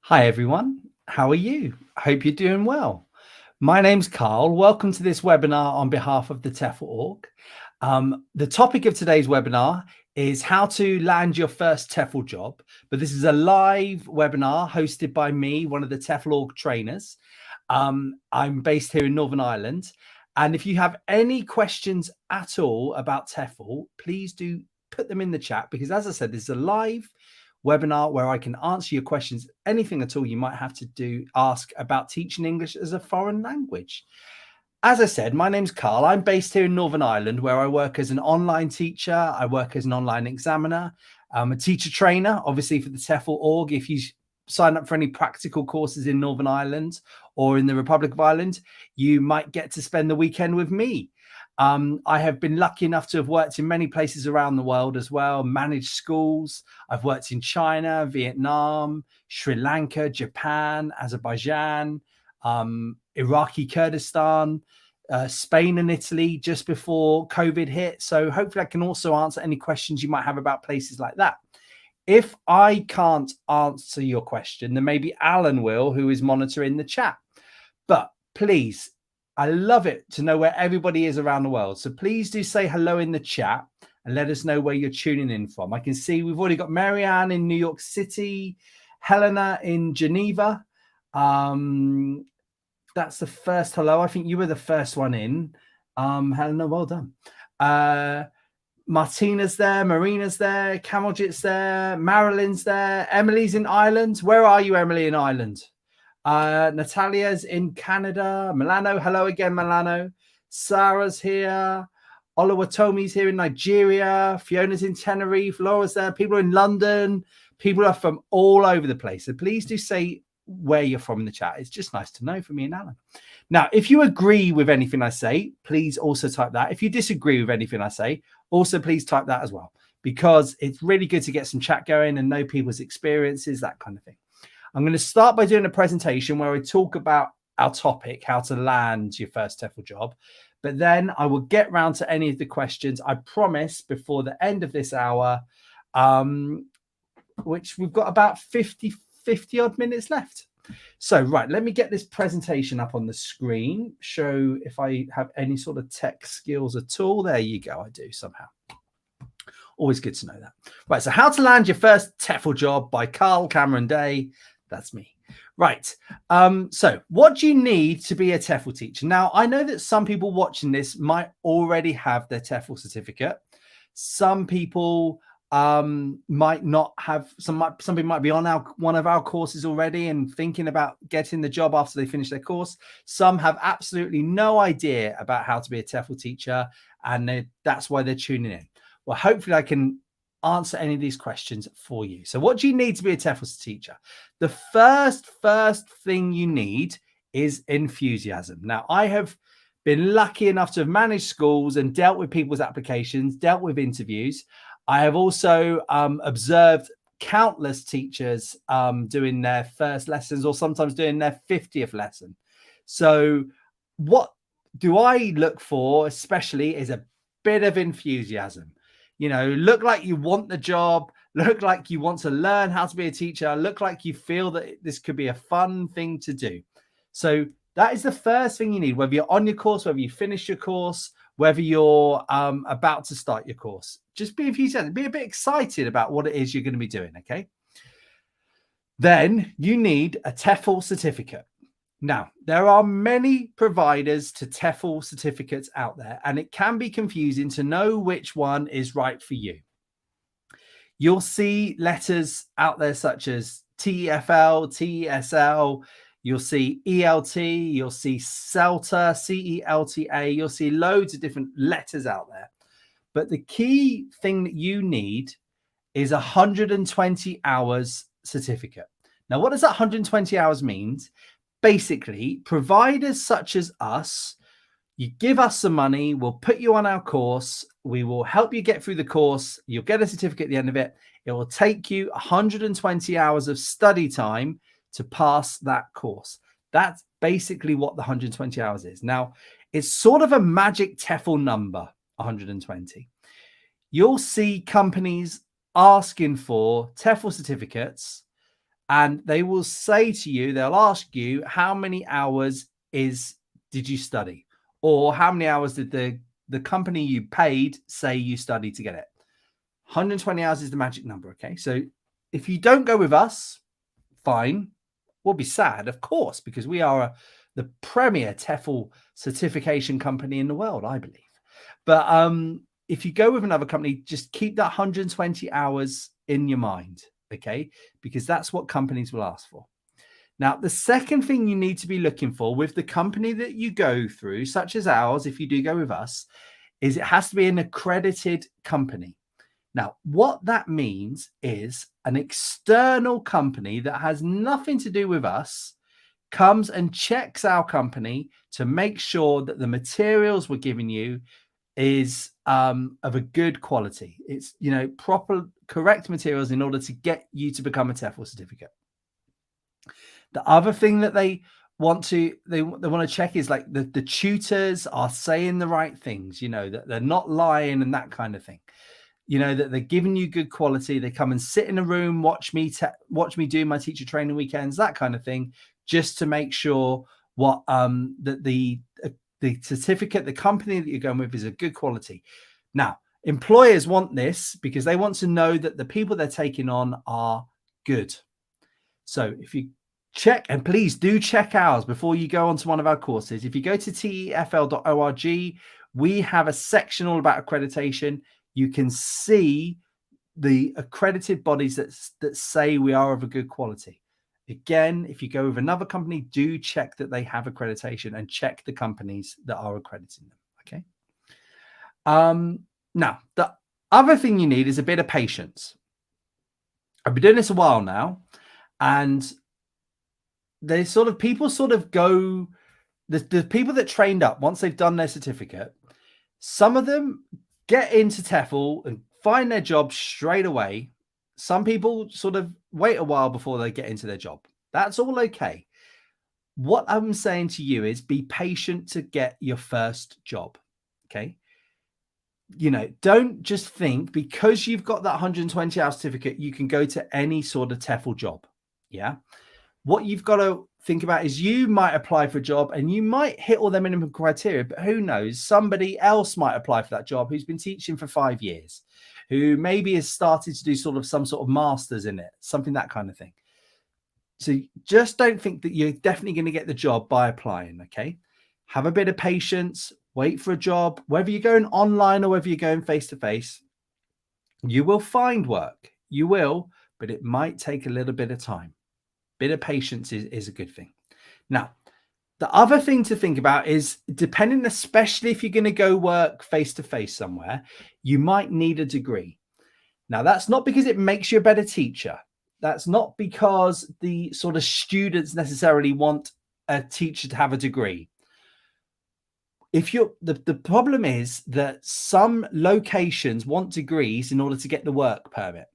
Hi, everyone. How are you? I hope you're doing well. My name's Carl. Welcome to this webinar on behalf of the TEFL org. The topic of today's webinar is how to land your first TEFL job. But this is a live webinar hosted by me, one of the TEFL org trainers. I'm based here in Northern Ireland. And if you have any questions at all about TEFL, please do put them in the chat, because as I said, this is a live webinar where I can answer your questions, anything at all you might have to ask about teaching English as a foreign language. As I said, my name's Carl. I'm based here in Northern Ireland, where I work as an online teacher. I work as an online examiner. I'm a teacher trainer, obviously, for the TEFL org. If you sign up for any practical courses in Northern Ireland or in the Republic of Ireland, you might get to spend the weekend with me. I have been lucky enough to have worked in many places around the world as well, managed schools. I've worked in China, Vietnam, Sri Lanka, Japan, Azerbaijan, Iraqi Kurdistan, Spain and Italy just before COVID hit. So hopefully I can also answer any questions you might have about places like that. If I can't answer your question, then maybe Alan will, who is monitoring the chat. But please, I love it to know where everybody is around the world. So please do say hello in the chat and let us know where you're tuning in from. I can see we've already got Marianne in New York City, Helena in Geneva. That's the first hello. I think you were the first one in. Helena, well done. Martina's there, Marina's there, Kamaljit's there, Marilyn's there, Emily's in Ireland. Where are you, Emily, in Ireland? Natalia's in Canada. Milano, hello again, Milano. Sarah's here. Oluwatomi's here in Nigeria. Fiona's in Tenerife. Laura's there. People are in London. People are from all over the place. So please do say where you're from in the chat. It's just nice to know for me and Alan. Now, if you agree with anything I say, please also type that. If you disagree with anything I say, also please type that as well, because it's really good to get some chat going and know people's experiences, that kind of thing. I'm going to start by doing a presentation where I talk about our topic, how to land your first TEFL job. But then I will get round to any of the questions, I promise, before the end of this hour, which we've got about 50 odd minutes left. So, right, let me get this presentation up on the screen, show if I have any sort of tech skills at all. There you go. I do somehow. Always good to know that. Right, so How to Land Your First TEFL Job by Carl Cameron Day. That's me. Right. So what do you need to be a TEFL teacher? Now, I know that some people watching this might already have their TEFL certificate. Some people might not have, some people might be on one of our courses already and thinking about getting the job after they finish their course. Some have absolutely no idea about how to be a TEFL teacher, and that's why they're tuning in. Well, hopefully I can answer any of these questions for you. So what do you need to be a TEFL teacher? The first thing you need is enthusiasm. Now, I have been lucky enough to have managed schools and dealt with people's applications, dealt with interviews. I have also observed countless teachers doing their first lessons, or sometimes doing their 50th lesson. So what do I look for especially is a bit of enthusiasm. You know, look like you want the job, look like you want to learn how to be a teacher, look like you feel that this could be a fun thing to do. So that is the first thing you need, whether you're on your course, whether you finish your course, whether you're about to start your course. Just be enthusiastic, be a bit excited about what it is you're going to be doing, okay? Then you need a TEFL certificate. Now, there are many providers to TEFL certificates out there, and it can be confusing to know which one is right for you. You'll see letters out there such as TEFL, TESL, you'll see ELT, you'll see CELTA, CELTA, you'll see loads of different letters out there. But the key thing that you need is 120 hours certificate. Now, what does that 120 hours mean? Basically, providers such as us, you give us some money, we'll put you on our course, we will help you get through the course, you'll get a certificate at the end of it. It will take you 120 hours of study time to pass that course. That's basically what the 120 hours is. Now, it's sort of a magic TEFL number, 120. You'll see companies asking for TEFL certificates and they will say to you, they'll ask you, how many hours did you study? Or how many hours did the company you paid say you studied to get it? 120 hours is the magic number, okay? So if you don't go with us, fine. We'll be sad, of course, because we are the premier TEFL certification company in the world, I believe. But if you go with another company, just keep that 120 hours in your mind, okay? Because that's what companies will ask for. Now, the second thing you need to be looking for with the company that you go through, such as ours, if you do go with us, is it has to be an accredited company. Now, what that means is an external company that has nothing to do with us comes and checks our company to make sure that the materials we're giving you is of a good quality. It's, proper, correct materials in order to get you to become a TEFL certificate. The other thing that they want to check is like the tutors are saying the right things, that they're not lying and that kind of thing. That they're giving you good quality. They come and sit in a room, watch me do my teacher training weekends, that kind of thing, just to make sure that the certificate, the company that you're going with, is a good quality. Now, employers want this because they want to know that the people they're taking on are good. So if you check, and please do check ours before you go on to one of our courses. If you go to tefl.org, we have a section all about accreditation. You can see the accredited bodies that say we are of a good quality. Again, if you go with another company, do check that they have accreditation and check the companies that are accrediting them. Okay. Now, the other thing you need is a bit of patience. I've been doing this a while now, and people go, the people that trained up once they've done their certificate, some of them get into TEFL and find their job straight away. Some people sort of wait a while before they get into their job. That's all okay. What I'm saying to you is be patient to get your first job. Okay. Don't just think because you've got that 120 hour certificate, you can go to any sort of TEFL job. Yeah. What you've got to think about is you might apply for a job and you might hit all the minimum criteria, but who knows? Somebody else might apply for that job who's been teaching for 5 years, who maybe has started to do some sort of masters in it, something, that kind of thing. So just don't think that you're definitely going to get the job by applying, okay? Have a bit of patience, wait for a job, whether you're going online or whether you're going face-to-face, you will find work. You will, but it might take a little bit of time. Bit of patience is a good thing. Now, the other thing to think about is, depending, especially if you're going to go work face-to-face somewhere, you might need a degree. Now, that's not because it makes you a better teacher. That's not because the sort of students necessarily want a teacher to have a degree. The problem is that some locations want degrees in order to get the work permit.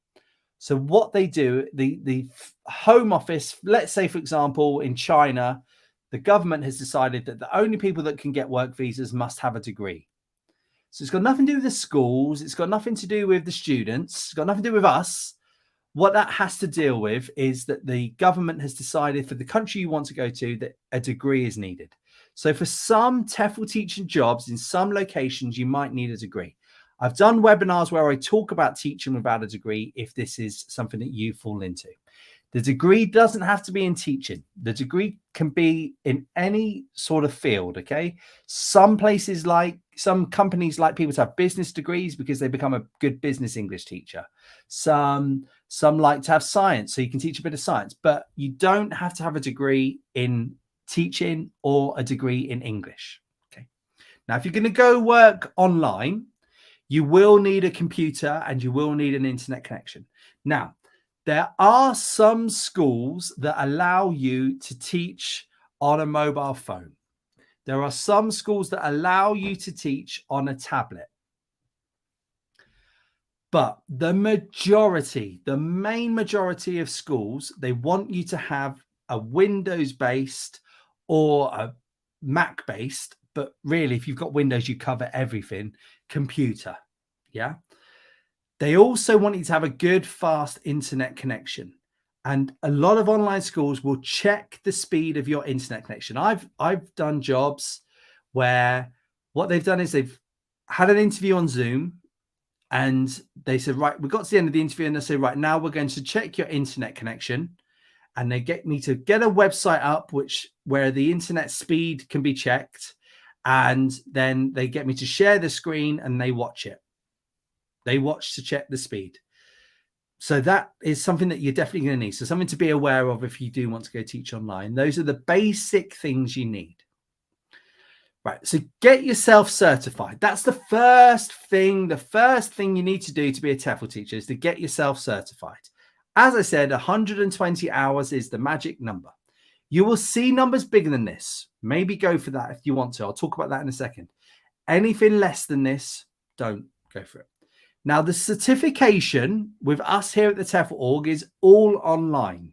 So what they do, the Home Office, let's say, for example, in China, the government has decided that the only people that can get work visas must have a degree. So it's got nothing to do with the schools. It's got nothing to do with the students. It's got nothing to do with us. What that has to deal with is that the government has decided for the country you want to go to that a degree is needed. So for some TEFL teaching jobs in some locations, you might need a degree. I've done webinars where I talk about teaching without a degree if this is something that you fall into. The degree doesn't have to be in teaching. The degree can be in any sort of field, okay? Some companies like people to have business degrees because they become a good business English teacher. Some like to have science, so you can teach a bit of science, but you don't have to have a degree in teaching or a degree in English, okay? Now, if you're going to go work online, you will need a computer and you will need an internet connection. Now, there are some schools that allow you to teach on a mobile phone. There are some schools that allow you to teach on a tablet. But the main majority of schools, they want you to have a Windows-based or a Mac-based, but really, if you've got Windows, you cover everything, computer. Yeah. They also want you to have a good, fast internet connection. And a lot of online schools will check the speed of your internet connection. I've done jobs where what they've done is they've had an interview on Zoom, and they said, right, we got to the end of the interview, and they say, right, now we're going to check your internet connection. And they get me to get a website up where the internet speed can be checked. And then they get me to share the screen, and they watch it. They watch to check the speed. So that is something that you're definitely going to need. So something to be aware of if you do want to go teach online. Those are the basic things you need. Right. So get yourself certified. That's the first thing. The first thing you need to do to be a TEFL teacher is to get yourself certified. As I said, 120 hours is the magic number. You will see numbers bigger than this. Maybe go for that if you want to. I'll talk about that in a second. Anything less than this, don't go for it. Now, the certification with us here at the TEFL org is all online.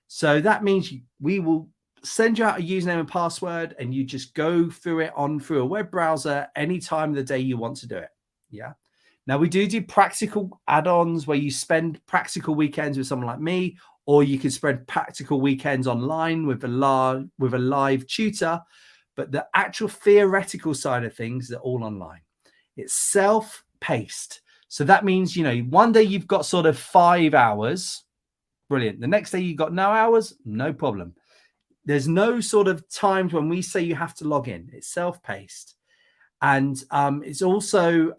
So that means we will send you out a username and password, and you just go through it through a web browser any time of the day you want to do it. Yeah. Now, we do practical add-ons where you spend practical weekends with someone like me, or you can spread practical weekends online with a live tutor. But the actual theoretical side of things are all online. It's self-paced. So that means, one day you've got sort of 5 hours. Brilliant. The next day you've got no hours. No problem. There's no sort of times when we say you have to log in. It's self-paced. And it's also,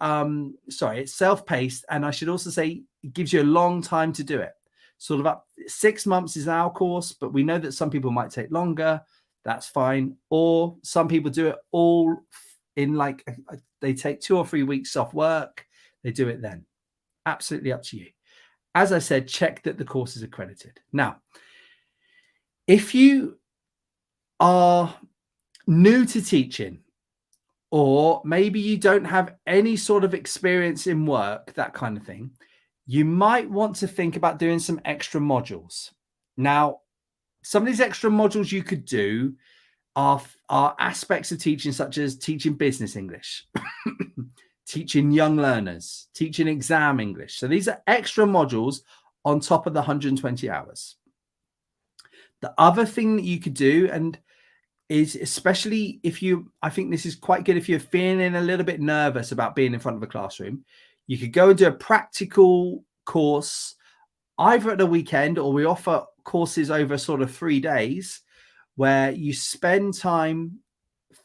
it's self-paced. And I should also say it gives you a long time to do it. Sort of up 6 months is our course, but we know that some people might take longer. That's fine. Or some people do it all in they take 2 or 3 weeks off work. They do it then. Absolutely up to you. As I said, check that the course is accredited. Now, if you are new to teaching, or maybe you don't have any sort of experience in work, that kind of thing, you might want to think about doing some extra modules. Now, some of these extra modules you could do are aspects of teaching, such as teaching business English, teaching young learners, teaching exam English. So these are extra modules on top of the 120 hours. The other thing that you could do, and is especially I think this is quite good if you're feeling a little bit nervous about being in front of a classroom, you could go and do a practical course either at the weekend, or we offer courses over sort of 3 days where you spend time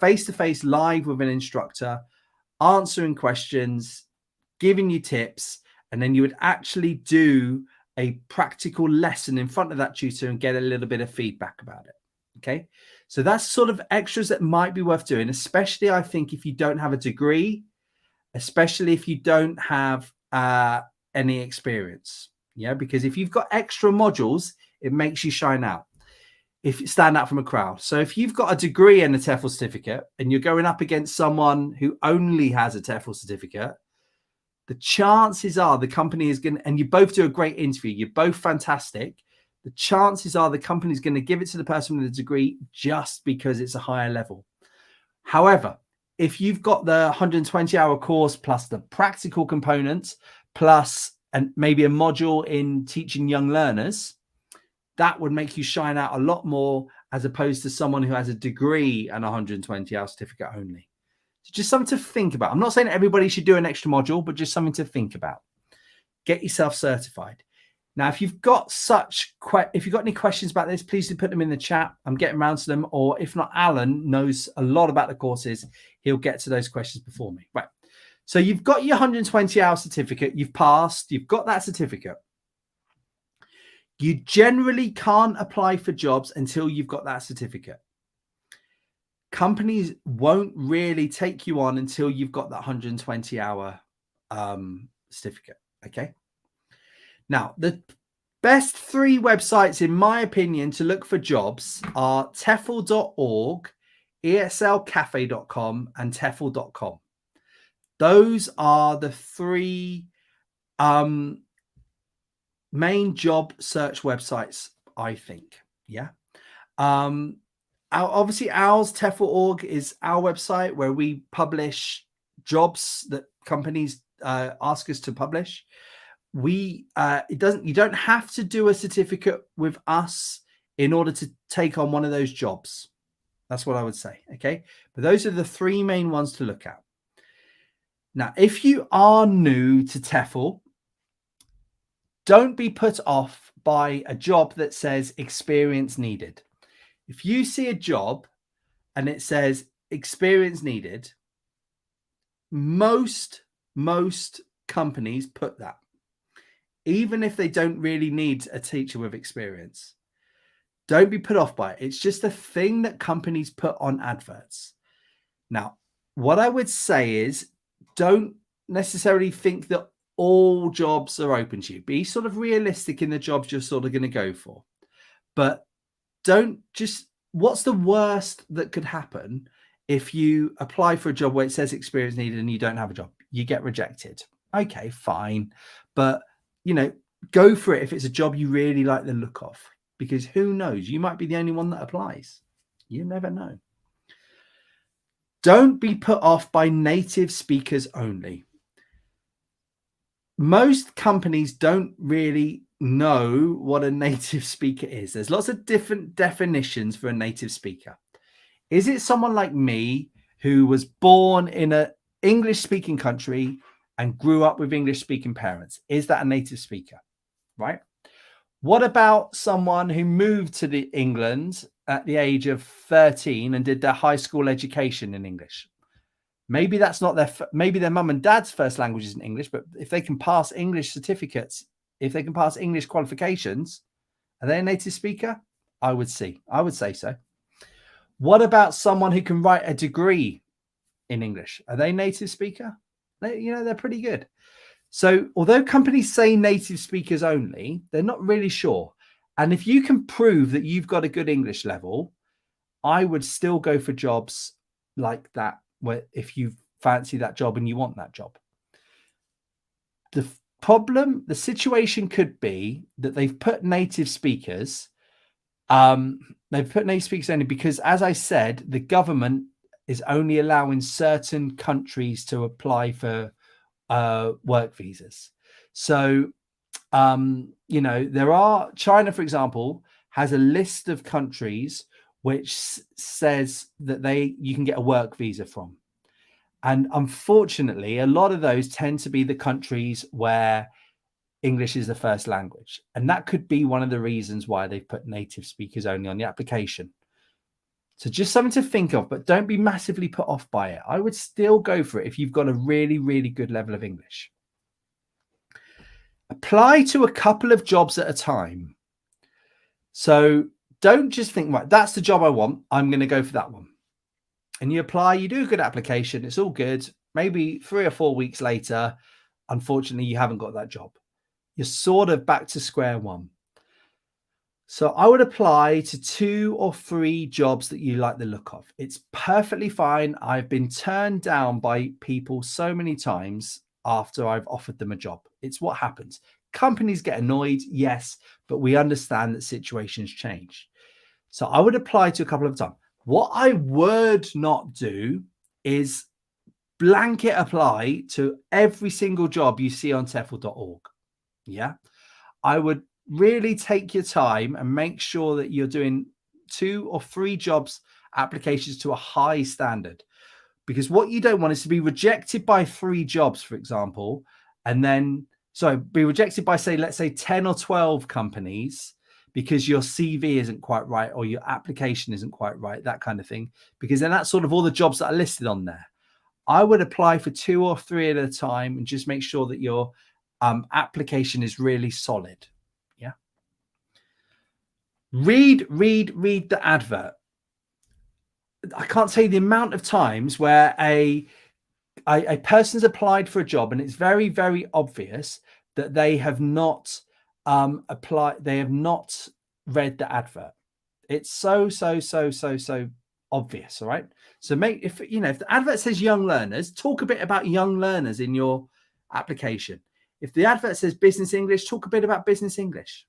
face-to-face live with an instructor, answering questions, giving you tips, and then you would actually do a practical lesson in front of that tutor and get a little bit of feedback about it. Okay. So that's sort of extras that might be worth doing, especially I think if you don't have a degree, especially if you don't have any experience. Yeah. Because if you've got extra modules, it makes you shine out. If you stand out from a crowd. So if you've got a degree and a TEFL certificate, and you're going up against someone who only has a TEFL certificate, the chances are the company is going to, and you both do a great interview, you're both fantastic, the chances are the company is going to give it to the person with a degree just because it's a higher level. However, if you've got the 120-hour course plus the practical components, plus and maybe a module in teaching young learners, that would make you shine out a lot more as opposed to someone who has a degree and a 120-hour certificate only. So just something to think about. I'm not saying everybody should do an extra module, but just something to think about. Get yourself certified. Now, if you've got any questions about this, please do put them in the chat. I'm getting around to them. Or if not, Alan knows a lot about the courses. He'll get to those questions before me. Right. So you've got your 120-hour certificate. You've passed. You've got that certificate. You generally can't apply for jobs until you've got that certificate. Companies won't really take you on until you've got that 120-hour certificate. Okay. Now, the best 3 websites, in my opinion, to look for jobs are TEFL.org, eslcafe.com, and TEFL.com. Those are the 3 main job search websites, I think. Yeah. Obviously, ours, TEFL.org, is our website where we publish jobs that companies ask us to publish. you don't have to do a certificate with us in order to take on one of those jobs. That's what I would say. Okay. But those are the three main ones to look at. Now, if you are new to TEFL, don't be put off by a job that says experience needed. If you see a job and it says experience needed, most companies put that, even if they don't really need a teacher with experience. Don't be put off by it. It's just a thing that companies put on adverts. Now, what I would say is, don't necessarily think that all jobs are open to you. Be sort of realistic in the jobs you're sort of going to go for. But don't just, what's the worst that could happen if you apply for a job where it says experience needed and you don't have a job? You get rejected. Okay, fine. But, you know, go for it if it's a job you really like the look of, because who knows? You might be the only one that applies. You never know. Don't be put off by native speakers only. Most companies don't really know what a native speaker is. There's lots of different definitions for a native speaker. Is it someone like me who was born in an English-speaking country and grew up with English-speaking parents? Is that a native speaker, right? What about someone who moved to England at the age of 13 and did their high school education in English? Maybe that's not maybe their mum and dad's first language isn't English, but if they can pass English certificates, if they can pass English qualifications, are they a native speaker? I would say so. What about someone who can write a degree in English? Are they native speaker? They're pretty good. So although companies say native speakers only, they're not really sure. And if you can prove that you've got a good English level, I would still go for jobs like that, where if you fancy that job and you want that job. The situation could be that they've put native speakers, only because, as I said, the government is only allowing certain countries to apply for work visas. So, China, for example, has a list of countries which says that you can get a work visa from. And unfortunately, a lot of those tend to be the countries where English is the first language. And that could be one of the reasons why they've put native speakers only on the application. So just something to think of, but don't be massively put off by it. I would still go for it if you've got a really, really good level of English. Apply to a couple of jobs at a time. So don't just think, right, that's the job I want, I'm going to go for that one. And you apply, you do a good application, it's all good. Maybe 3 or 4 weeks later, unfortunately, you haven't got that job. You're sort of back to square one. So I would apply to 2 or 3 jobs that you like the look of. It's perfectly fine. I've been turned down by people so many times after I've offered them a job. It's what happens. Companies get annoyed, yes, but we understand that situations change. So I would apply to a couple of times. What I would not do is blanket apply to every single job you see on TEFL.org. Yeah, I would really take your time and make sure that you're doing 2 or 3 jobs applications to a high standard, because what you don't want is to be rejected by 3 jobs, for example, and then be rejected by, let's say 10 or 12 companies because your CV isn't quite right or your application isn't quite right, that kind of thing, because then that's sort of all the jobs that are listed on there. I would apply for 2 or 3 at a time and just make sure that your application is really solid. Yeah. Read the advert. I can't tell you the amount of times where a person's applied for a job and it's very, very obvious that they have not they have not read the advert. It's so obvious. All right. So if the advert says young learners, talk a bit about young learners in your application. If the advert says business English, talk a bit about business English.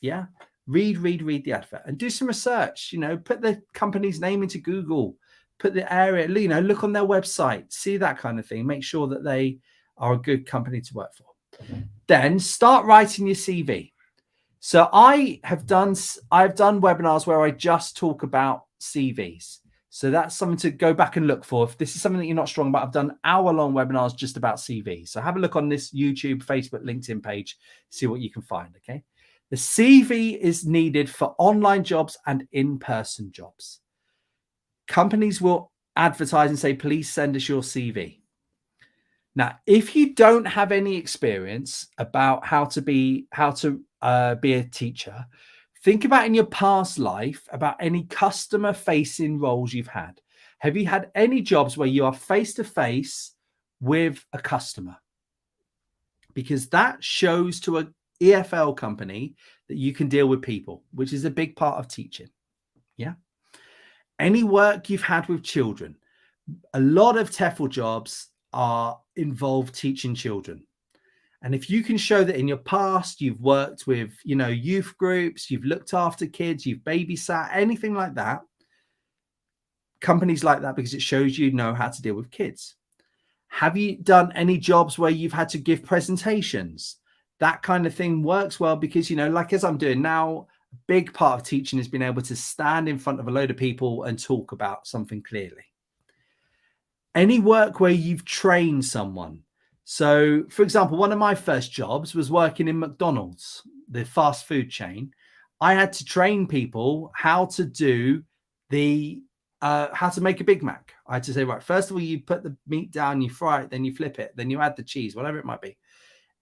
Yeah. Read the advert and do some research. Put the company's name into Google, put the area, look on their website, see that kind of thing. Make sure that they are a good company to work for. Then start writing your CV. So I've done webinars where I just talk about CVs. So that's something to go back and look for. If this is something that you're not strong about, I've done hour-long webinars just about CVs. So have a look on this YouTube, Facebook, LinkedIn page, see what you can find, okay? The CV is needed for online jobs and in-person jobs. Companies will advertise and say, please send us your CV. Now, if you don't have any experience about how to be a teacher, think about in your past life about any customer facing roles you've had. Have you had any jobs where you are face to face with a customer? Because that shows to an EFL company that you can deal with people, which is a big part of teaching. Yeah. Any work you've had with children, a lot of TEFL jobs are involved teaching children. And if you can show that in your past, you've worked with, youth groups, you've looked after kids, you've babysat, anything like that, companies like that, because it shows you know how to deal with kids. Have you done any jobs where you've had to give presentations? That kind of thing works well because, like as I'm doing now, a big part of teaching is being able to stand in front of a load of people and talk about something clearly. Any work where you've trained someone. So, for example, one of my first jobs was working in McDonald's, the fast food chain. I had to train people how to do how to make a Big Mac. I had to say, right, first of all, you put the meat down, you fry it, then you flip it, then you add the cheese, whatever it might be.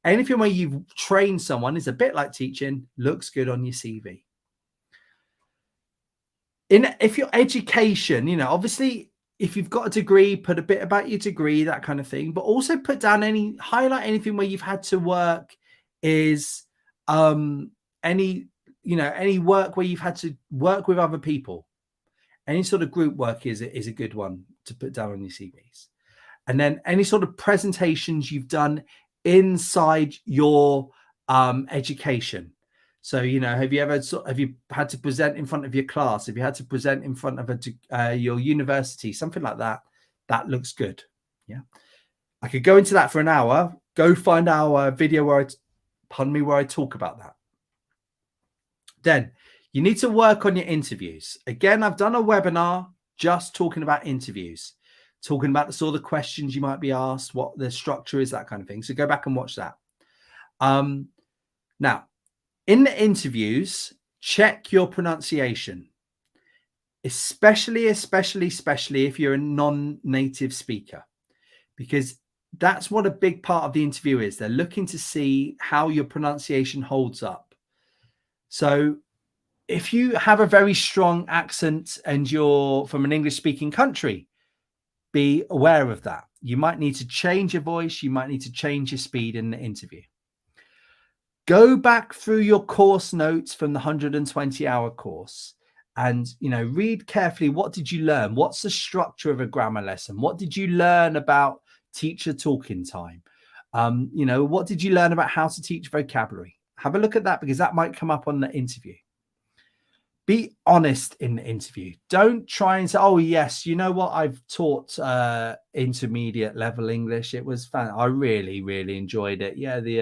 Anything where you've trained someone is a bit like teaching, looks good on your CV. If your education, obviously, if you've got a degree, put a bit about your degree, that kind of thing, but also highlight anything where you've had to work is any work where you've had to work with other people. Any sort of group work is a good one to put down on your CVs. And then any sort of presentations you've done inside your education. So, have you had to present in front of your class? Have you had to present in front of your university? Something like that. That looks good. Yeah. I could go into that for an hour. Go find our video where I talk about that. Then you need to work on your interviews. Again, I've done a webinar just talking about interviews, talking about the sort of questions you might be asked, what the structure is, that kind of thing. So go back and watch that. Now, in the interviews, check your pronunciation, especially if you're a non-native speaker, because that's what a big part of the interview is. They're looking to see how your pronunciation holds up. So if you have a very strong accent and you're from an English-speaking country, be aware of that. You might need to change your voice. You might need to change your speed in the interview. Go back through your course notes from the 120-hour course and, read carefully. What did you learn? What's the structure of a grammar lesson? What did you learn about teacher talking time? What did you learn about how to teach vocabulary? Have a look at that because that might come up on the interview. Be honest in the interview. Don't try and say, oh, yes, you know what? I've taught intermediate level English. It was fun. I really, really enjoyed it. Yeah, the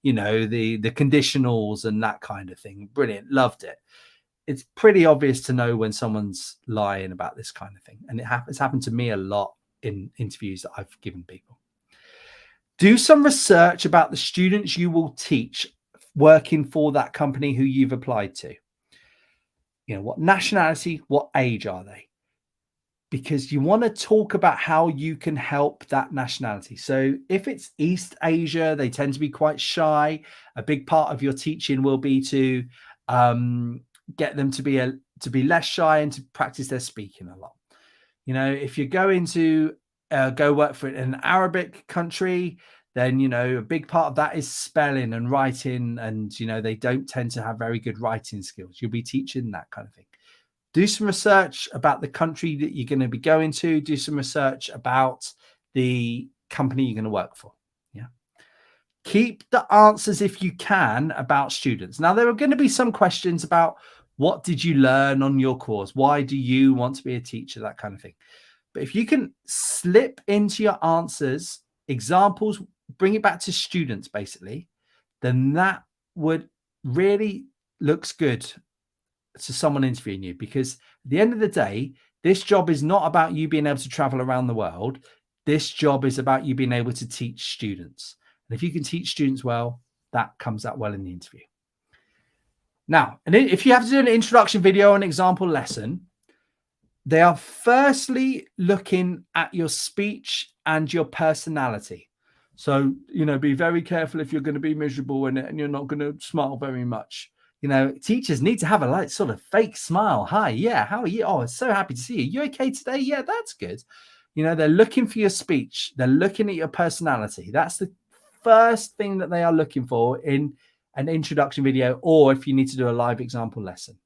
conditionals and that kind of thing. Brilliant. Loved it. It's pretty obvious to know when someone's lying about this kind of thing. And it's happened to me a lot in interviews that I've given people. Do some research about the students you will teach working for that company who you've applied to. What nationality, what age are they? Because you want to talk about how you can help that nationality. So if it's East Asia, they tend to be quite shy. A big part of your teaching will be to get them to be less shy and to practice their speaking a lot. If you're going to go work for an Arabic country, then, a big part of that is spelling and writing. And, they don't tend to have very good writing skills. You'll be teaching that kind of thing. Do some research about the country that you're going to be going to. Do some research about the company you're going to work for. Yeah. Keep the answers, if you can, about students. Now, there are going to be some questions about what did you learn on your course? Why do you want to be a teacher? That kind of thing. But if you can slip into your answers examples bring it back to students, basically, then that would really looks good to someone interviewing you, because at the end of the day, this job is not about you being able to travel around the world. This job is about you being able to teach students. And if you can teach students well, that comes out well in the interview. Now, and if you have to do an introduction video or an example lesson, they are firstly looking at your speech and your personality. So, be very careful if you're going to be miserable in it and you're not going to smile very much. Teachers need to have a sort of fake smile. Hi, yeah, how are you? Oh, so happy to see you. You okay today? Yeah, that's good. They're looking for your speech. They're looking at your personality. That's the first thing that they are looking for in an introduction video, or if you need to do a live example lesson.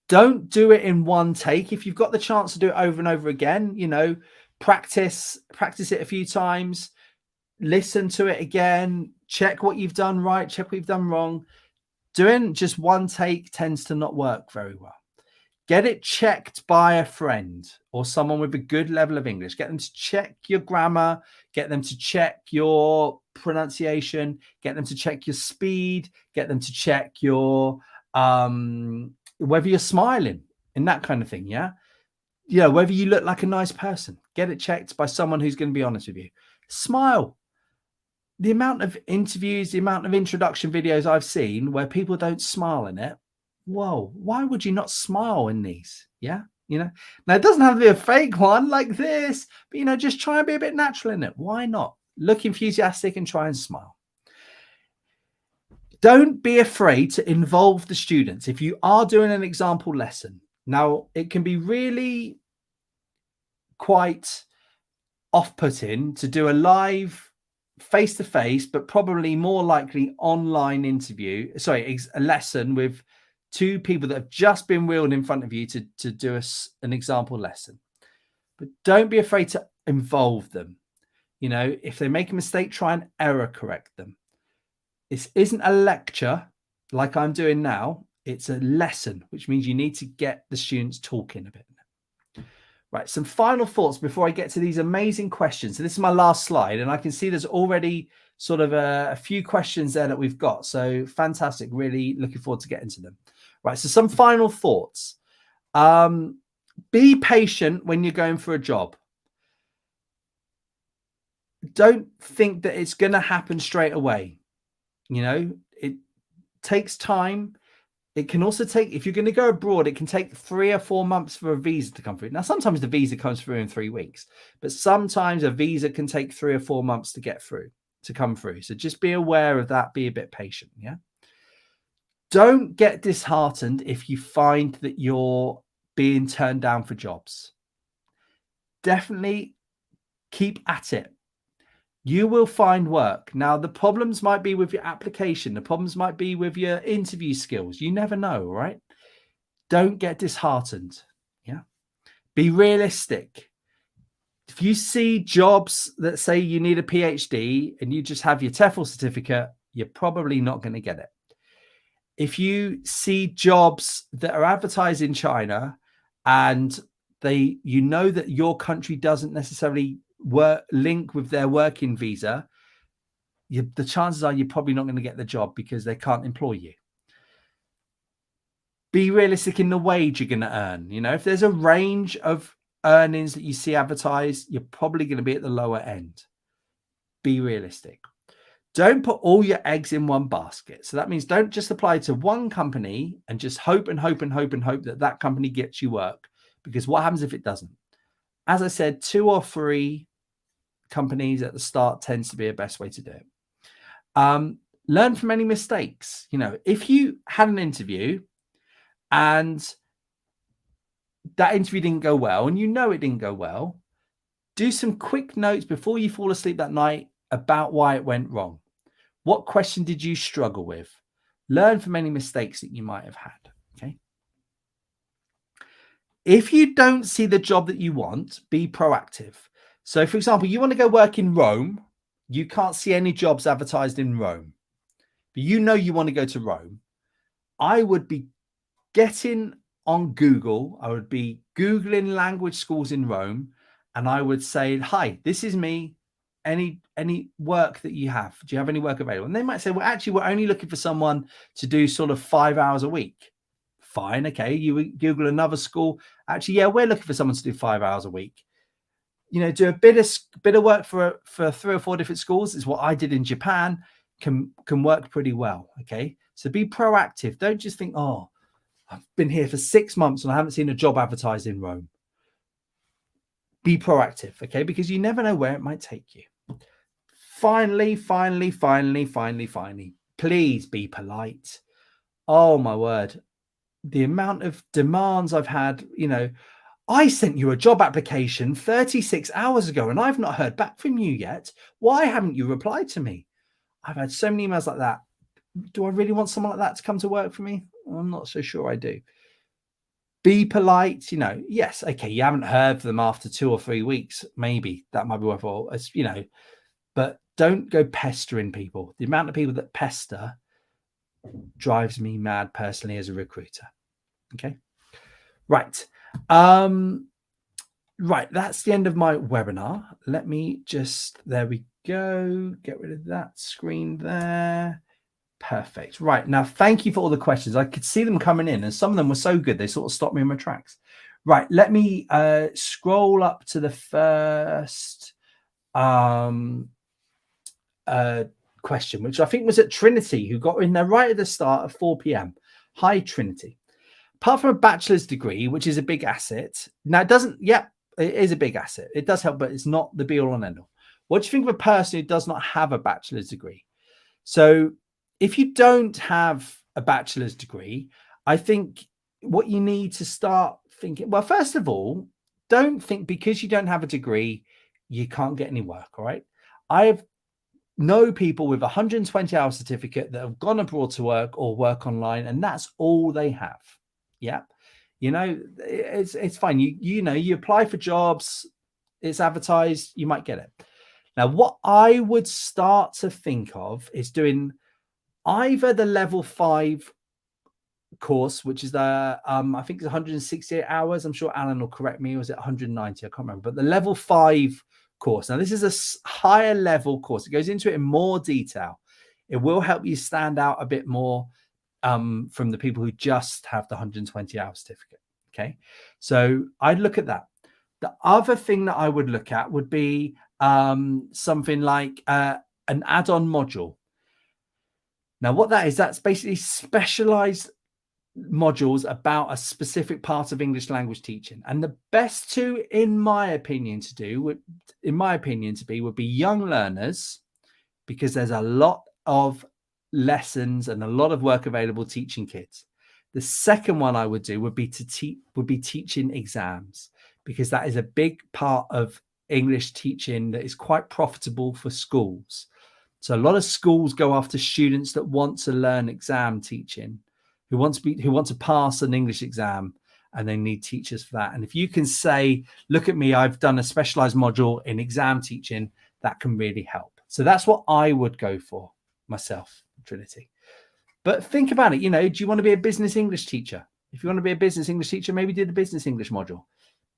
Don't do it in one take. If you've got the chance to do it over and over again, practice it a few times, listen to it again, check what you've done right, check what you've done wrong. Doing just one take tends to not work very well. Get it checked by a friend or someone with a good level of English. Get them to check your grammar, get them to check your pronunciation, get them to check your speed, get them to check your whether you're smiling and that kind of thing. Yeah. Whether you look like a nice person, get it checked by someone who's going to be honest with you. Smile. The amount of interviews, the amount of introduction videos I've seen where people don't smile in it. Whoa, why would you not smile in these? Yeah. Now it doesn't have to be a fake one like this, but just try and be a bit natural in it. Why not? Look enthusiastic and try and smile. Don't be afraid to involve the students. If you are doing an example lesson, now it can be really quite off-putting to do a live face-to-face, but probably more likely online a lesson with two people that have just been wheeled in front of you to do an example lesson. But don't be afraid to involve them. If they make a mistake, try and error correct them. This isn't a lecture like I'm doing now. It's a lesson, which means you need to get the students talking a bit. Right, some final thoughts before I get to these amazing questions. So this is my last slide, and I can see there's already sort of a few questions there that we've got. So fantastic, really looking forward to getting to them. Right, so some final thoughts. Be patient when you're going for a job. Don't think that it's going to happen straight away. It takes time. It can also take, if you're going to go abroad, it can take 3 or 4 months for a visa to come through. Now, sometimes the visa comes through in 3 weeks, but sometimes a visa can take 3 or 4 months to come through. So just be aware of that. Be a bit patient. Yeah. Don't get disheartened if you find that you're being turned down for jobs. Definitely keep at it. You will find work. Now, the problems might be with your application. The problems might be with your interview skills. You never know, right? Don't get disheartened. Yeah. Be realistic. If you see jobs that say you need a PhD and you just have your TEFL certificate, you're probably not going to get it. If you see jobs that are advertised in China and that your country doesn't necessarily link with their working visa, the chances are you're probably not going to get the job because they can't employ you. Be realistic in the wage you're going to earn. If there's a range of earnings that you see advertised, you're probably going to be at the lower end. Be realistic. Don't put all your eggs in one basket. So that means don't just apply to one company and just hope and hope and hope and hope that that company gets you work, because what happens if it doesn't? As I said, 2 or 3 companies at the start tends to be a best way to do it. Learn from any mistakes. If you had an interview and that interview didn't go well and it didn't go well, do some quick notes before you fall asleep that night about why it went wrong. What question did you struggle with? Learn from any mistakes that you might have had. Okay. If you don't see the job that you want, be proactive. So, for example, you want to go work in Rome. You can't see any jobs advertised in Rome, but you want to go to Rome. I would be getting on Google. I would be Googling language schools in Rome, and I would say, hi, this is me. any work that you have? Do you have any work available? And they might say, well, actually, we're only looking for someone to do sort of 5 hours a week. Fine. Okay. You Google another school. Actually, yeah, we're looking for someone to do 5 hours a week. You know, do a bit of work for 3 or 4 different schools is what I did in Japan. Can work pretty well. Okay. So be proactive. Don't just think, oh, I've been here for 6 months and I haven't seen a job advertised in Rome. Be proactive. Okay. Because you never know where it might take you. Finally, please be polite. Oh my word. The amount of demands I've had, you know, I sent you a job application 36 hours ago and I've not heard back from you yet. Why haven't you replied to me? I've had so many emails like that. Do I really want someone like that to come to work for me? I'm not so sure I do. Be polite, you know. Yes, okay, you haven't heard from them after 2 or 3 weeks. Maybe that might be worthwhile, you know, but don't go pestering people. The amount of people that pester drives me mad personally as a recruiter. Okay. Right. Right. That's the end of my webinar. Let me just, there we go. Get rid of that screen there. Perfect. Right. Now, thank you for all the questions. I could see them coming in and some of them were so good. They sort of stopped me in my tracks. Right. Let me scroll up to the first question, which I think was at Trinity, who got in there right at the start at 4 p.m. Hi, Trinity. Apart from a bachelor's degree, which is a big asset. Now, it doesn't, it is a big asset. It does help, but it's not the be all and end all. What do you think of a person who does not have a bachelor's degree? So if you don't have a bachelor's degree, I think what you need to start thinking, well, first of all, don't think because you don't have a degree, you can't get any work, all right? I know people with 120 hour certificate that have gone abroad to work or work online, and that's all they have. Yeah. You know, it's fine. You know, you apply for jobs, it's advertised, you might get it. Now, what I would start to think of is doing either the level 5 course, which is the, I think it's 168 hours. I'm sure Alan will correct me. Or was it 190? I can't remember. But the level 5 course. Now, this is a higher level course. It goes into it in more detail. It will help you stand out a bit more from the people who just have the 120 hour certificate. Okay. So I'd look at that. The other thing that I would look at would be something like an add-on module. Now, what that is, that's basically specialized modules about a specific part of English language teaching. And the best two, in my opinion, would be young learners, because there's a lot of lessons and a lot of work available teaching kids. The second one I would do would be teaching exams, because that is a big part of English teaching that is quite profitable for schools. So a lot of schools go after students that want to learn exam teaching, who want to pass an English exam, and they need teachers for that. And if you can say, look at me, I've done a specialized module in exam teaching, that can really help. So that's what I would go for myself, Trinity. But think about it, you know, do you want to be a business English teacher? If you want to be a business English teacher, maybe do the business English module.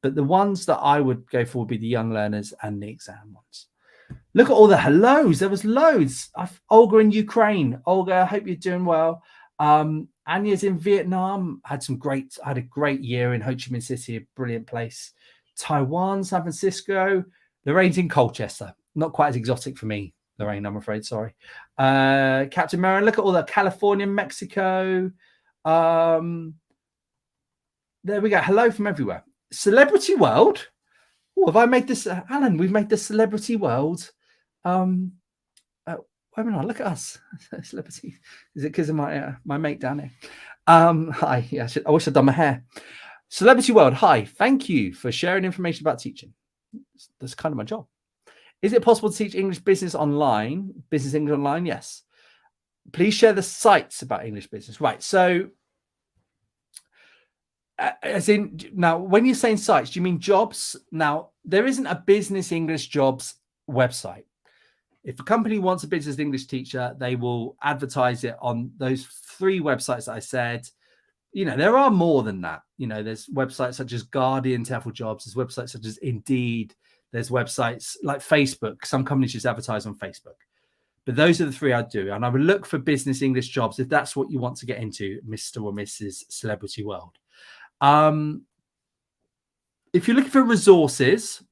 But the ones that I would go for would be the young learners and the exam ones. Look at all the hellos. There was loads. Olga in Ukraine. Olga, I hope you're doing well. Anya's in Vietnam. I had a great year in Ho Chi Minh City, a brilliant place. Taiwan, San Francisco. Lorraine's in Colchester. Not quite as exotic for me, Lorraine, I'm afraid. Sorry. Captain Marin, look at all the California, Mexico. There we go. Hello from everywhere. Celebrity World. Oh, have I made this, Alan? We've made the Celebrity World webinar. Look at us, celebrity. Is it because of my mate down here? Hi. Yeah, I wish I'd done my hair. Celebrity World. Hi. Thank you for sharing information about teaching. That's kind of my job. Is it possible to teach English business online? Business English online? Yes. Please share the sites about English business. Right. So, as in, now, when you're saying sites, do you mean jobs? Now, there isn't a business English jobs website. If a company wants a business English teacher, they will advertise it on those 3 websites that I said. You know, there are more than that. You know, there's websites such as Guardian, TEFL Jobs. There's websites such as Indeed. There's websites like Facebook. Some companies just advertise on Facebook. But those are the 3 I'd do. And I would look for business English jobs if that's what you want to get into, Mr. or Mrs. Celebrity World. If you're looking for resources,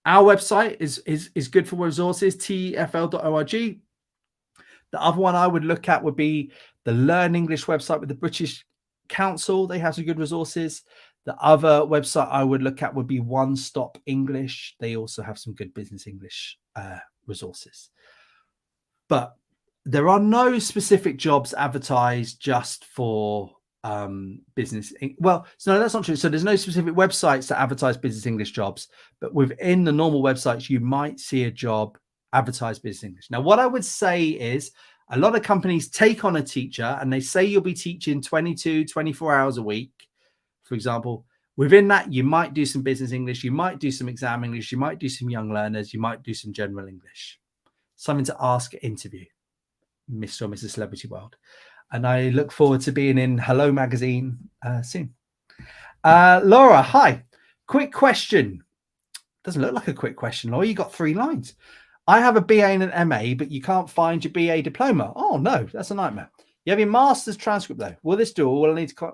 our website is good for resources, TEFL.org. The other one I would look at would be the Learn English website with the British Council. They have some good resources. The other website I would look at would be One Stop English. They also have some good business English resources. But there are no specific jobs advertised just for business. Well, so no, that's not true. So there's no specific websites that advertise business English jobs, but within the normal websites, you might see a job advertised business English. Now, what I would say is a lot of companies take on a teacher and they say you'll be teaching 22, 24 hours a week, for example. Within that, you might do some business English, you might do some exam English, you might do some young learners, you might do some general English. Something to ask at interview, Mr. or Mrs. Celebrity World. And I look forward to being in Hello Magazine soon. Laura, hi. Quick question. Doesn't look like a quick question, Laura. You got 3 lines. I have a BA and an MA, but you can't find your BA diploma. Oh, no, that's a nightmare. You have your master's transcript, though. Will this do? Or will I need to...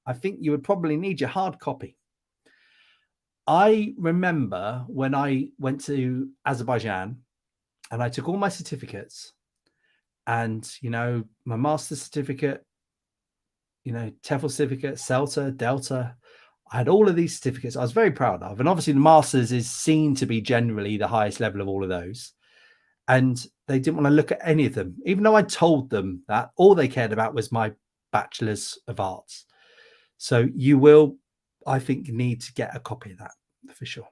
I think you would probably need your hard copy. I remember when I went to Azerbaijan and I took all my certificates and, you know, my master's certificate, you know, TEFL certificate, CELTA, Delta. I had all of these certificates I was very proud of. And obviously the master's is seen to be generally the highest level of all of those. And they didn't want to look at any of them, even though I told them that all they cared about was my bachelor's of arts. So you will, I think, need to get a copy of that for sure.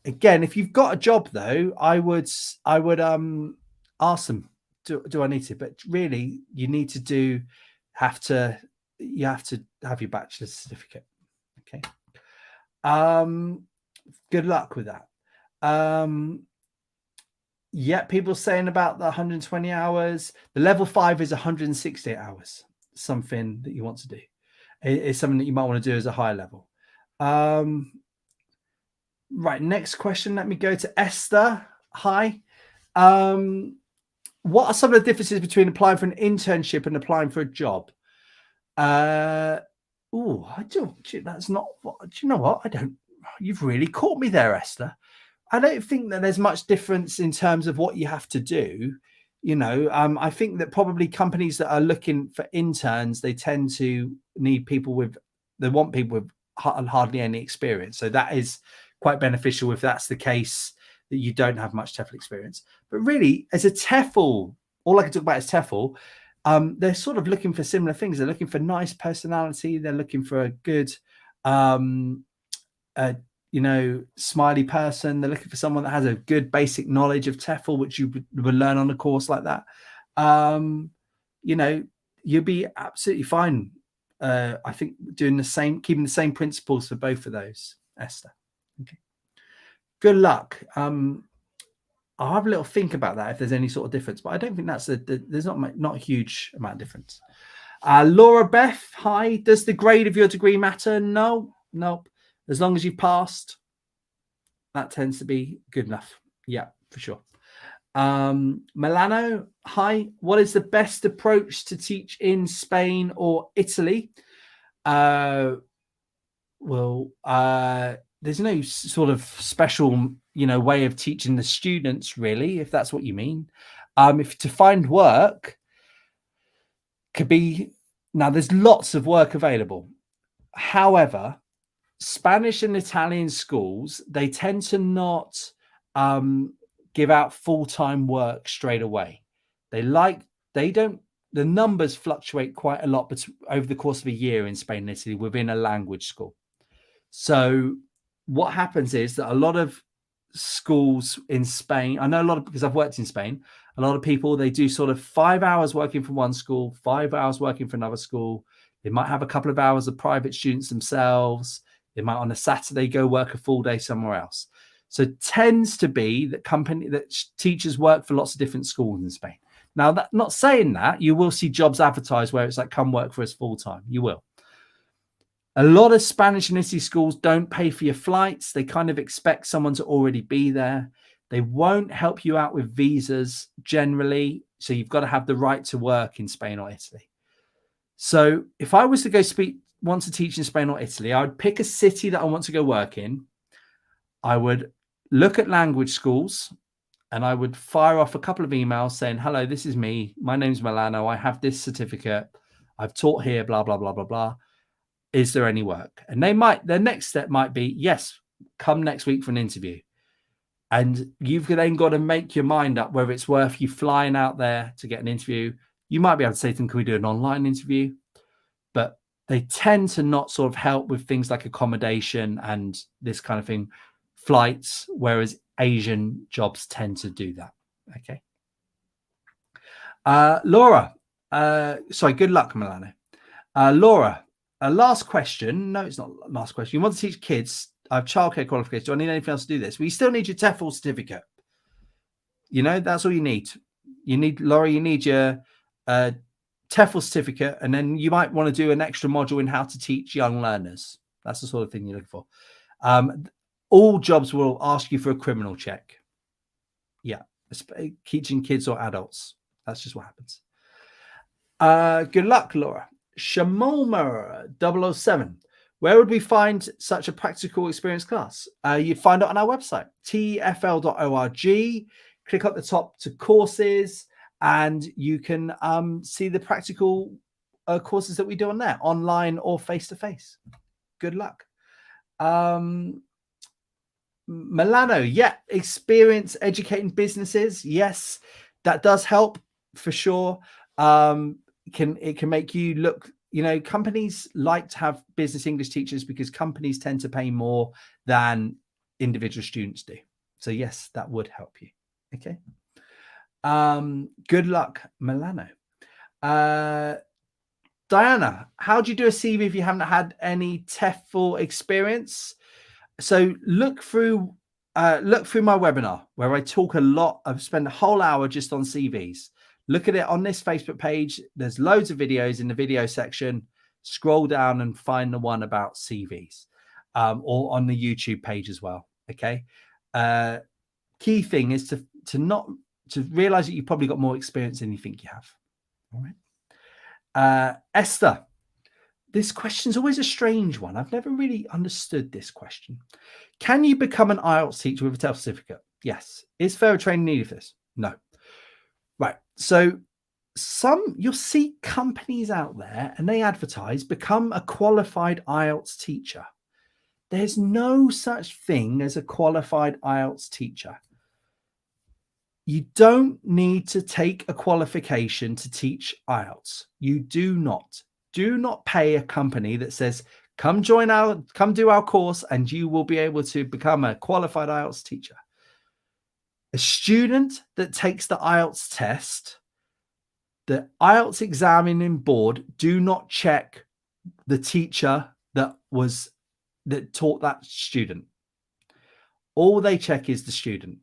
Again, if you've got a job though, I would ask them, do I need to? But really, you need to you have to have your bachelor's certificate. Okay. Good luck with that. Yeah, people saying about the 120 hours. The level 5 is 168 hours. Something that you want to do. It's something that you might want to do as a higher level. Right, next question. Let me go to Esther. Hi. What are some of the differences between applying for an internship and applying for a job? I don't. That's not what. Do you know what? I don't. You've really caught me there, Esther. I don't think that there's much difference in terms of what you have to do. You know, I think that probably companies that are looking for interns, they tend to need people with. They want people with hardly any experience. So that is quite beneficial if that's the case, that you don't have much TEFL experience. But really, as a TEFL, all I can talk about is TEFL. They're sort of looking for similar things. They're looking for nice personality. They're looking for a good, smiley person. They're looking for someone that has a good basic knowledge of TEFL, which you would learn on a course like that. You'll be absolutely fine. I think keeping the same principles for both of those, Esther. Okay. Good luck. I'll have a little think about that if there's any sort of difference, but I don't think there's not a huge amount of difference. Laura Beth, hi. Does the grade of your degree matter? No. As long as you passed, that tends to be good enough. Yeah, for sure. Milano, hi. What is the best approach to teach in Spain or Italy? There's no sort of special, way of teaching the students, really, if that's what you mean. If to find work could be, now there's lots of work available. However, Spanish and Italian schools, they tend to not give out full-time work straight away. The numbers fluctuate quite a lot over the course of a year in Spain and Italy within a language school. So what happens is that a lot of schools in Spain, I know because I've worked in Spain, a lot of people, they do sort of 5 hours working for one school, 5 hours working for another school. They might have a couple of hours of private students themselves. They might on a Saturday go work a full day somewhere else. So it tends to be that teachers work for lots of different schools in Spain. Now, not saying that, you will see jobs advertised where it's like, come work for us full time. You will. A lot of Spanish and Italy schools don't pay for your flights. They kind of expect someone to already be there. They won't help you out with visas generally. So you've got to have the right to work in Spain or Italy. So if I was to go want to teach in Spain or Italy, I would pick a city that I want to go work in. I would look at language schools and I would fire off a couple of emails saying, hello, this is me. My name's Milano. I have this certificate. I've taught here, blah, blah, blah, blah, blah. Is there any work? And their next step might be, yes, come next week for an interview. And you've then got to make your mind up whether it's worth you flying out there to get an interview. You might be able to say to them, can we do an online interview? But they tend to not sort of help with things like accommodation and this kind of thing, flights, whereas Asian jobs tend to do that. Okay. Laura, sorry, good luck, Milano. Laura, last question. No, it's not last question. You want to teach kids. I have childcare qualifications. Do I need anything else to do this? Well, you still need your TEFL certificate. You know, that's all you need. You need, Laura, you need your TEFL certificate, and then you might want to do an extra module in how to teach young learners. That's the sort of thing you're looking for. All jobs will ask you for a criminal check. Yeah, teaching kids or adults. That's just what happens. Good luck, Laura. Shamoma 007. Where would we find such a practical experience class? You find it on our website, tefl.org. Click up the top to courses, and you can see the practical courses that we do on there, online or face-to-face. Good luck. Milano, yeah, experience educating businesses. Yes, that does help for sure. It can make you look, you know, companies like to have business English teachers because companies tend to pay more than individual students do. So yes, that would help you. Okay. Good luck, Milano. Diana, how do you do a CV if you haven't had any TEFL experience? So look through my webinar where I talk a lot. I've spent a whole hour just on CVs. Look at it on this Facebook page. There's loads of videos in the video section. Scroll down and find the one about CVs, or on the YouTube page as well. Okay. Key thing is to realize that you've probably got more experience than you think you have. All right. Esther, this question's always a strange one. I've never really understood this question. Can you become an IELTS teacher with a TEFL certificate? Yes. Is further training needed for this? No. Right. So you'll see companies out there and they advertise, become a qualified IELTS teacher. There's no such thing as a qualified IELTS teacher. You don't need to take a qualification to teach IELTS. You do not. Do not pay a company that says, come do our course and you will be able to become a qualified IELTS teacher. A student that takes the IELTS test, the IELTS examining board do not check the teacher that taught that student. All they check is the student.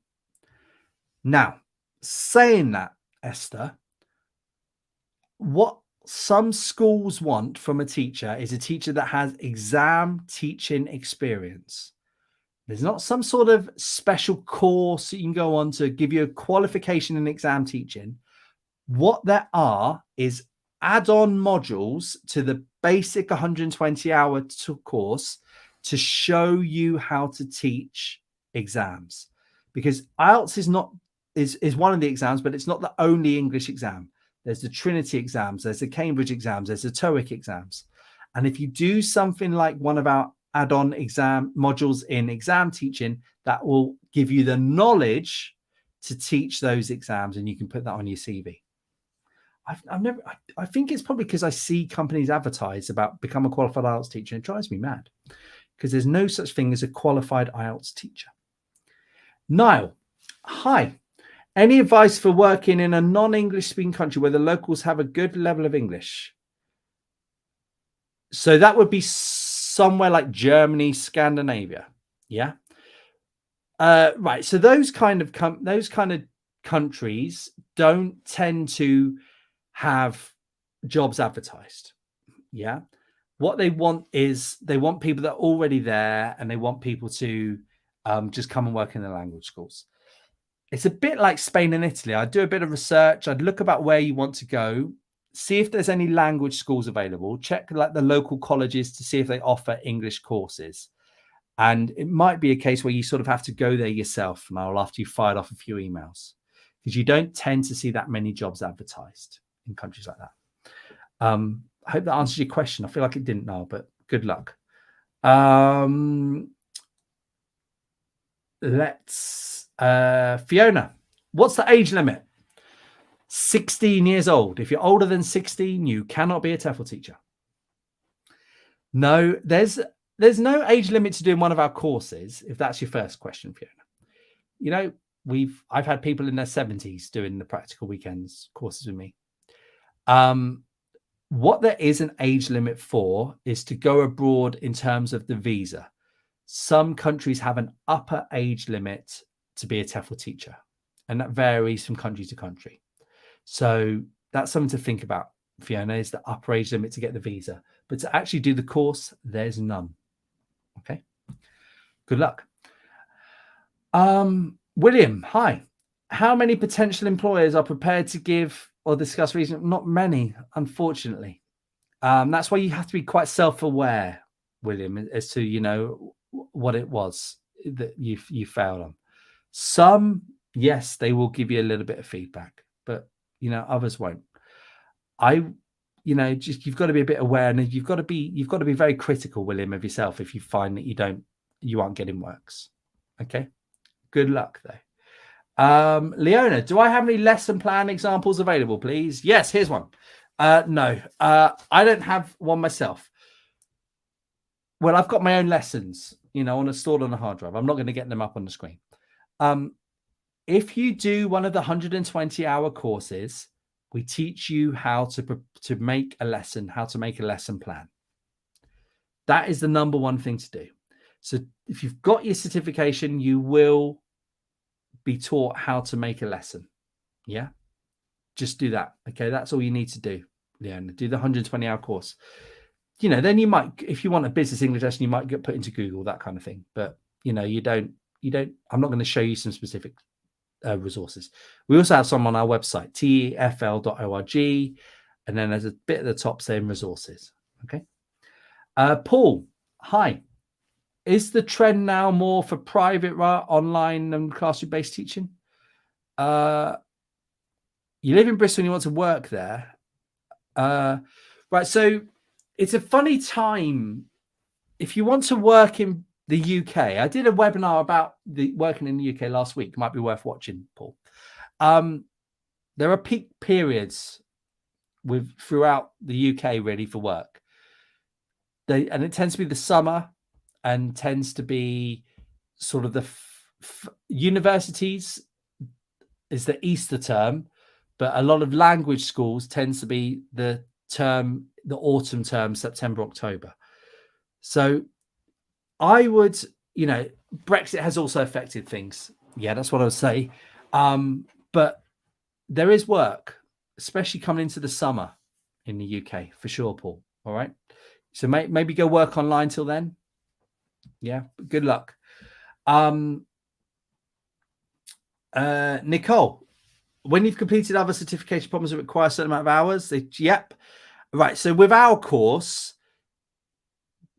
Now, saying that, Esther, what some schools want from a teacher is a teacher that has exam teaching experience. There's not some sort of special course that you can go on to give you a qualification in exam teaching. What there are is add-on modules to the basic 120-hour course to show you how to teach exams. Because IELTS is one of the exams, but it's not the only English exam. There's the Trinity exams, there's the Cambridge exams, there's the TOEIC exams. And if you do something like one of our add-on exam modules in exam teaching, that will give you the knowledge to teach those exams, and you can put that on your CV. I think it's probably because I see companies advertise about become a qualified IELTS teacher, and it drives me mad because there's no such thing as a qualified IELTS teacher. Niall, hi. Any advice for working in a non-English speaking country where the locals have a good level of English? So that would be somewhere like Germany, Scandinavia. Yeah. Right. So those kind of countries don't tend to have jobs advertised. Yeah. What they want is they want people that are already there, and they want people to just come and work in the language schools. It's a bit like Spain and Italy. I'd do a bit of research. I'd look about where you want to go, see if there's any language schools available, check like the local colleges to see if they offer English courses. And it might be a case where you sort of have to go there yourself now after you've fired off a few emails, because you don't tend to see that many jobs advertised in countries like that. I hope that answers your question. I feel like it didn't now, but good luck. Let's Fiona, what's the age limit? 16 years old. If you're older than 16, you cannot be a TEFL teacher. No, there's no age limit to doing one of our courses, if that's your first question, Fiona. You know, I've had people in their 70s doing the practical weekends courses with me. What there is an age limit for is to go abroad in terms of the visa. Some countries have an upper age limit to be a TEFL teacher, and that varies from country to country. So that's something to think about, Fiona, is the upper age limit to get the visa. But to actually do the course, there's none. Okay. Good luck. William, hi. How many potential employers are prepared to give or discuss reason? Not many, unfortunately. That's why you have to be quite self-aware, William, as to, you know, what it was that you failed on. Some, yes, they will give you a little bit of feedback, but, you know, others won't. You know, just you've got to be a bit aware, and you've got to be very critical, William, of yourself if you find that you aren't getting works. Okay. Good luck though. Leona, do I have any lesson plan examples available, please? Yes, here's one. No, I don't have one myself. Well, I've got my own lessons, you know, stored on a hard drive. I'm not going to get them up on the screen. If you do one of the 120-hour courses, we teach you how to make a lesson, how to make a lesson plan. That is the number one thing to do. So if you've got your certification, you will be taught how to make a lesson. Yeah. Just do that. Okay. That's all you need to do. Yeah. Do the 120-hour course. You know, then you might, if you want a business English lesson, you might get put into Google, that kind of thing. But, you know, I'm not going to show you some specific resources. We also have some on our website, TEFL.org, and then there's a bit at the top saying resources. Okay. Paul, hi. Is the trend now more for private online and classroom-based teaching? You live in Bristol and you want to work there. Right. So it's a funny time. If you want to work in the UK, I did a webinar about working in the UK last week. Might be worth watching, Paul. There are peak periods throughout the UK really for work. And it tends to be the summer, and tends to be sort of the universities is the Easter term, but a lot of language schools tends to be the autumn term, September, October. So I would, you know, Brexit has also affected things. Yeah, that's what I would say. But there is work, especially coming into the summer in the UK for sure, Paul. All right. So maybe go work online till then. Yeah. Good luck. Nicole, when you've completed other certification problems that require a certain amount of hours, yep. Right. So with our course,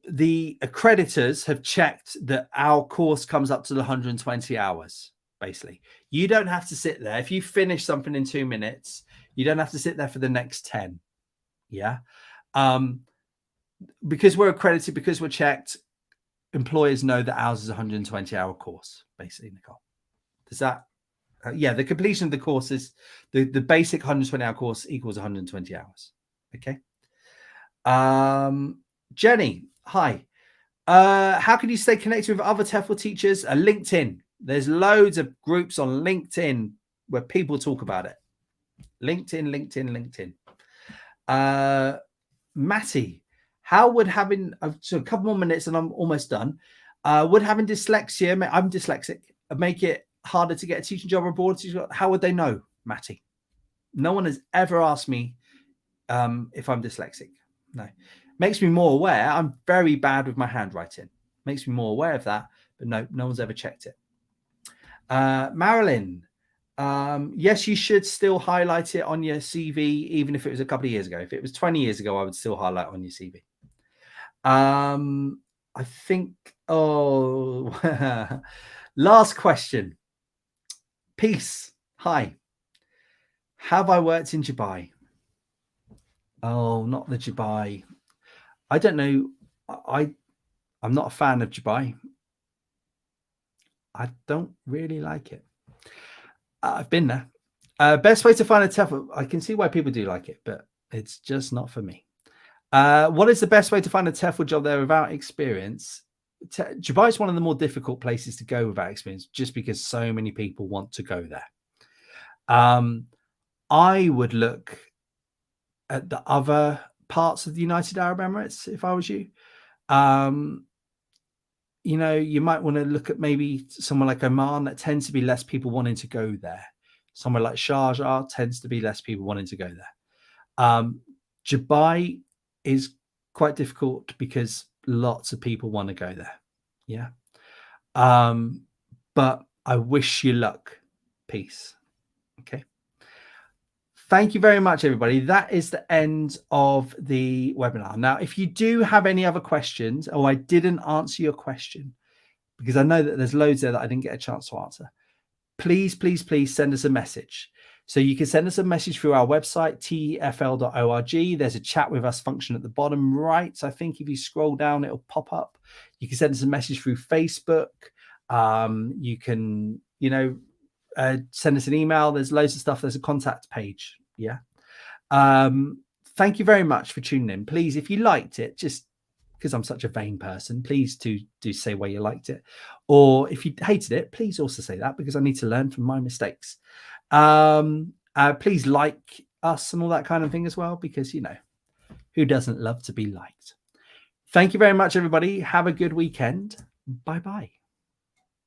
the accreditors have checked that our course comes up to the 120 hours. Basically, you don't have to sit there. If you finish something in 2 minutes, you don't have to sit there for the next 10. Yeah. Because we're accredited, because we're checked, employers know that ours is a 120-hour course, basically, Nicole. Does that? Yeah, the completion of the course is the basic 120-hour course equals 120 hours. Okay. Jenny, hi. How can you stay connected with other TEFL teachers? LinkedIn. There's loads of groups on LinkedIn where people talk about it. LinkedIn. Matty, how would having so a couple more minutes and I'm almost done. Would having dyslexia, I'm dyslexic, make it harder to get a teaching job abroad? How would they know, Matty? No one has ever asked me if I'm dyslexic. No. Makes me more aware. I'm very bad with my handwriting. Makes me more aware of that, but no one's ever checked it. Marilyn, yes, you should still highlight it on your CV, even if it was a couple of years ago. If it was 20 years ago, I would still highlight on your CV. I think, last question. Peace. Hi. Have I worked in Dubai? Oh, not the Dubai. I don't know. I'm not a fan of Dubai. I don't really like it. I've been there. Best way to find a TEFL. I can see why people do like it, but it's just not for me. What is the best way to find a TEFL job there without experience? Dubai is one of the more difficult places to go without experience, just because so many people want to go there. I would look at the other parts of the United Arab Emirates if I was you. You know, you might want to look at maybe somewhere like Oman. That tends to be less people wanting to go there. Somewhere like Sharjah tends to be less people wanting to go there. Dubai is quite difficult because lots of people want to go there. Yeah. But I wish you luck. Peace. Okay. Thank you very much, everybody. That is the end of the webinar. Now, if you do have any other questions, or I didn't answer your question, because I know that there's loads there that I didn't get a chance to answer, please, please, please send us a message. So you can send us a message through our website, tefl.org. There's a chat with us function at the bottom right. So I think if you scroll down, it'll pop up. You can send us a message through Facebook. You can, send us an email. There's loads of stuff. There's a contact page. Yeah. Thank you very much for tuning in. Please, if you liked it, just because I'm such a vain person, please do say why you liked it. Or if you hated it, please also say that, because I need to learn from my mistakes. Please like us and all that kind of thing as well, because, who doesn't love to be liked? Thank you very much, everybody. Have a good weekend. Bye-bye.